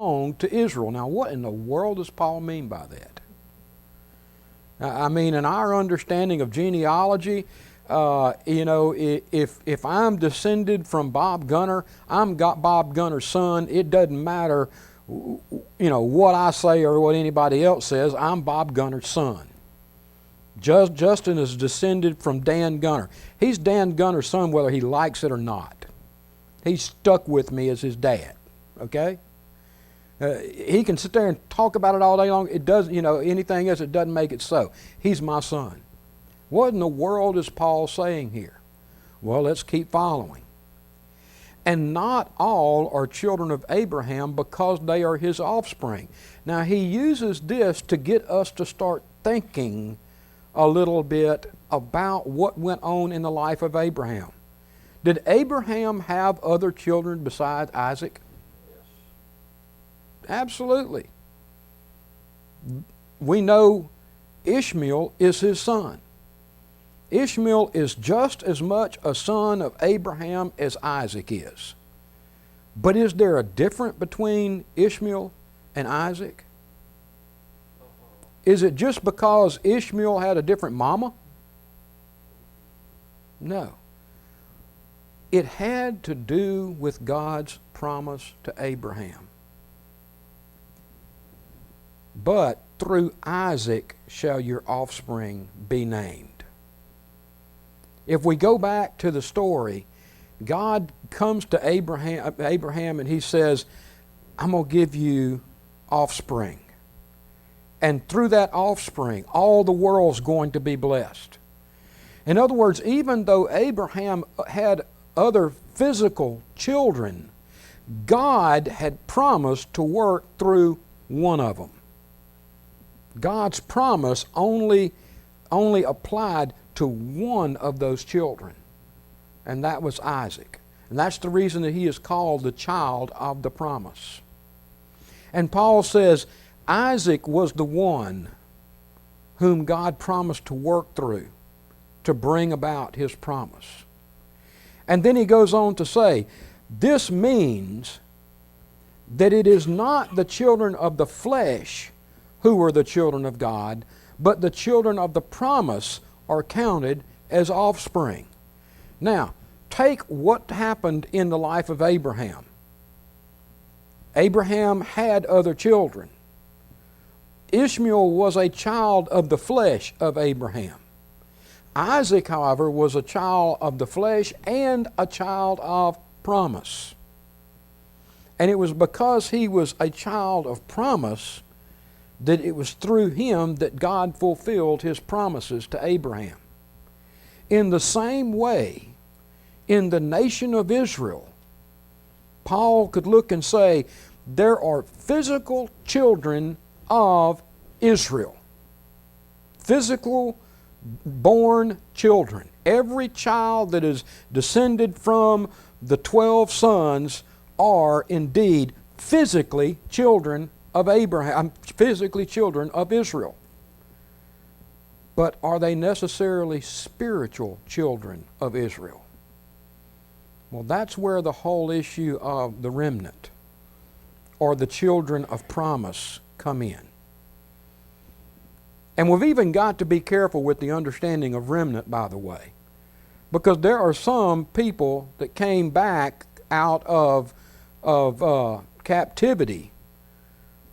belong to Israel. Now, what in the world does Paul mean by that? I mean, in our understanding of genealogy, if I'm descended from Bob Gunner, I'm got Bob Gunner's son. It doesn't matter, what I say or what anybody else says. I'm Bob Gunner's son. Justin is descended from Dan Gunner. He's Dan Gunner's son whether he likes it or not. He's stuck with me as his dad. Okay? He can sit there and talk about it all day long. It doesn't, anything else, it doesn't make it so. He's my son. What in the world is Paul saying here? Well, let's keep following. And not all are children of Abraham because they are his offspring. Now, he uses this to get us to start thinking a little bit about what went on in the life of Abraham. Did Abraham have other children besides Isaac? Absolutely. We know Ishmael is his son. Ishmael is just as much a son of Abraham as Isaac is. But is there a difference between Ishmael and Isaac? Is it just because Ishmael had a different mama? No. It had to do with God's promise to Abraham. But through Isaac shall your offspring be named. If we go back to the story, God comes to Abraham and he says, I'm going to give you offspring. And through that offspring, all the world's going to be blessed. In other words, even though Abraham had other physical children, God had promised to work through one of them. God's promise only applied to one of those children, and that was Isaac. And that's the reason that he is called the child of the promise. And Paul says Isaac was the one whom God promised to work through to bring about his promise. And then he goes on to say, this means that it is not the children of the flesh who are the children of God, but the children of the promise are counted as offspring. Now, take what happened in the life of Abraham. Abraham had other children. Ishmael was a child of the flesh of Abraham. Isaac, however, was a child of the flesh and a child of promise. And it was because he was a child of promise that it was through him that God fulfilled his promises to Abraham. In the same way, in the nation of Israel, Paul could look and say, there are physical children of Israel. Physical born children. Every child that is descended from the 12 sons are indeed physically children of Abraham, physically children of Israel. But are they necessarily spiritual children of Israel? Well, that's where the whole issue of the remnant or the children of promise come in. And we've even got to be careful with the understanding of remnant, by the way, because there are some people that came back out of captivity.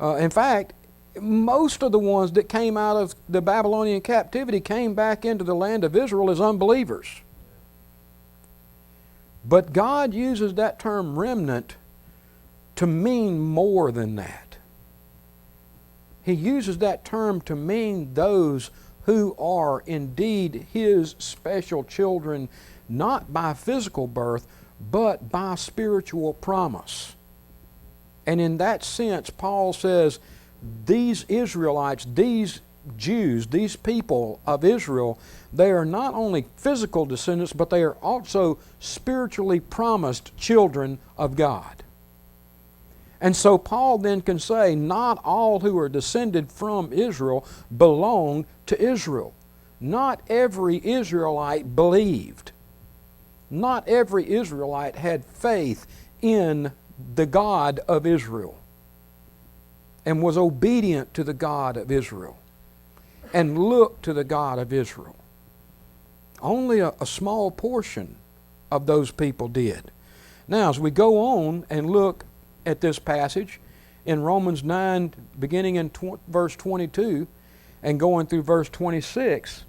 In fact, most of the ones that came out of the Babylonian captivity came back into the land of Israel as unbelievers. But God uses that term remnant to mean more than that. He uses that term to mean those who are indeed His special children, not by physical birth, but by spiritual promise. And in that sense, Paul says, these Israelites, these Jews, these people of Israel, they are not only physical descendants, but they are also spiritually promised children of God. And so Paul then can say, not all who are descended from Israel belong to Israel. Not every Israelite believed. Not every Israelite had faith in the God of Israel. and was obedient to the God of Israel and looked to the God of Israel. Only a small portion of those people did. Now, as we go on and look at this passage in Romans 9, beginning in verse 22 and going through verse 26,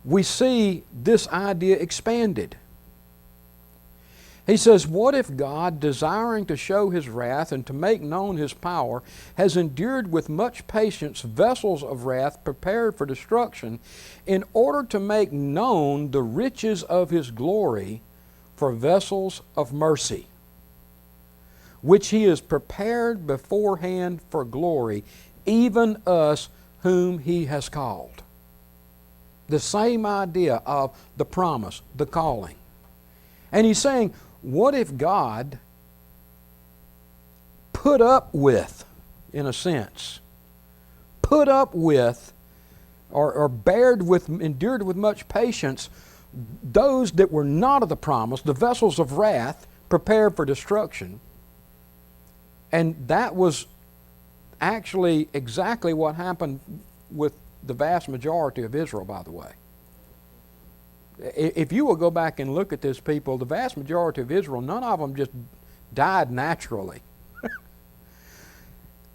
we see this idea expanded. He says, what if God, desiring to show His wrath and to make known His power, has endured with much patience vessels of wrath prepared for destruction, in order to make known the riches of His glory for vessels of mercy, which He has prepared beforehand for glory, even us whom He has called. The same idea of the promise, the calling. And He's saying, what if God put up with, in a sense, put up with or endured with much patience those that were not of the promise, the vessels of wrath prepared for destruction? And that was actually exactly what happened with the vast majority of Israel, by the way. If you will go back and look at this people, the vast majority of Israel, none of them just died naturally.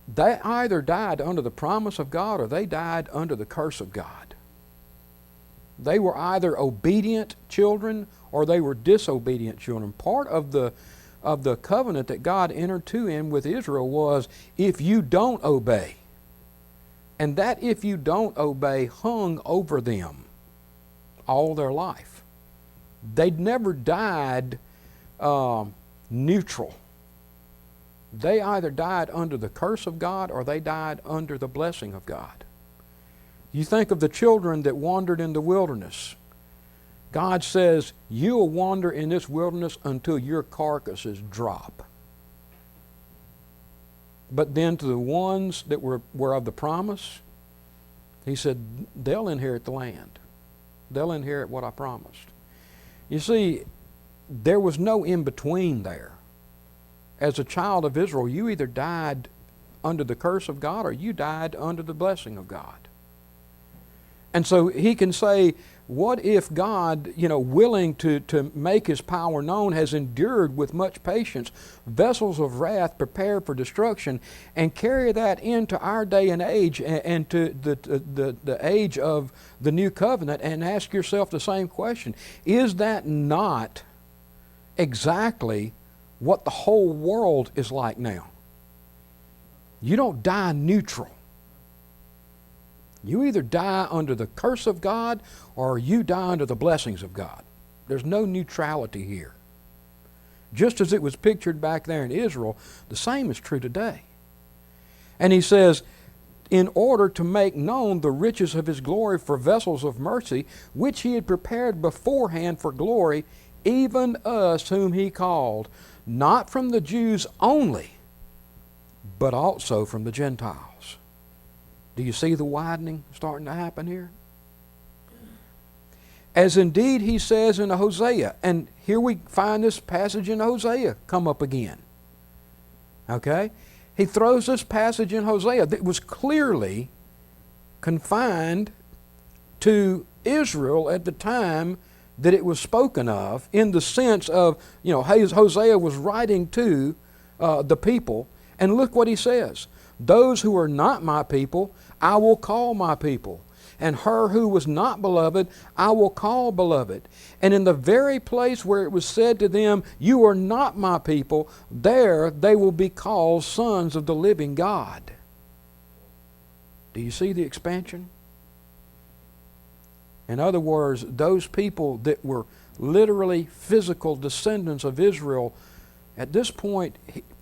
They either died under the promise of God or they died under the curse of God. They were either obedient children or they were disobedient children. Part of the covenant that God entered in with Israel was, if you don't obey, and that if you don't obey hung over them all their life. They'd never died neutral. They either died under the curse of God or they died under the blessing of God. You think of the children that wandered in the wilderness. God says, you will wander in this wilderness until your carcasses drop. But then to the ones that were of the promise, He said, they'll inherit the land. They'll inherit what I promised. You see, there was no in-between there. As a child of Israel, you either died under the curse of God or you died under the blessing of God. And so He can say, what if God, willing to make His power known, has endured with much patience vessels of wrath prepared for destruction, and carry that into our day and age and to the age of the new covenant, and ask yourself the same question. Is that not exactly what the whole world is like now? You don't die neutral. You either die under the curse of God or you die under the blessings of God. There's no neutrality here. Just as it was pictured back there in Israel, the same is true today. And He says, in order to make known the riches of His glory for vessels of mercy, which He had prepared beforehand for glory, even us whom He called, not from the Jews only, but also from the Gentiles. Do you see the widening starting to happen here? As indeed He says in Hosea, and here we find this passage in Hosea come up again. Okay? He throws this passage in Hosea that was clearly confined to Israel at the time that it was spoken of, in the sense of, Hosea was writing to the people, and look what he says. Those who are not my people, I will call my people. And her who was not beloved, I will call beloved. And in the very place where it was said to them, you are not my people, there they will be called sons of the living God. Do you see the expansion? In other words, those people that were literally physical descendants of Israel, at this point,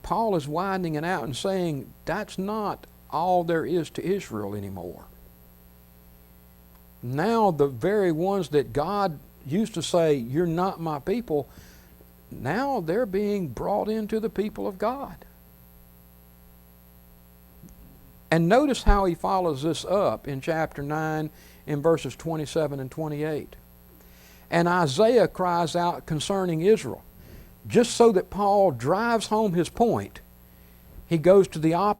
Paul is widening it out and saying that's not all there is to Israel anymore. Now the very ones that God used to say, you're not my people, now they're being brought into the people of God. And notice how he follows this up in chapter 9 in verses 27 and 28. And Isaiah cries out concerning Israel. Just so that Paul drives home his point, he goes to the opposite.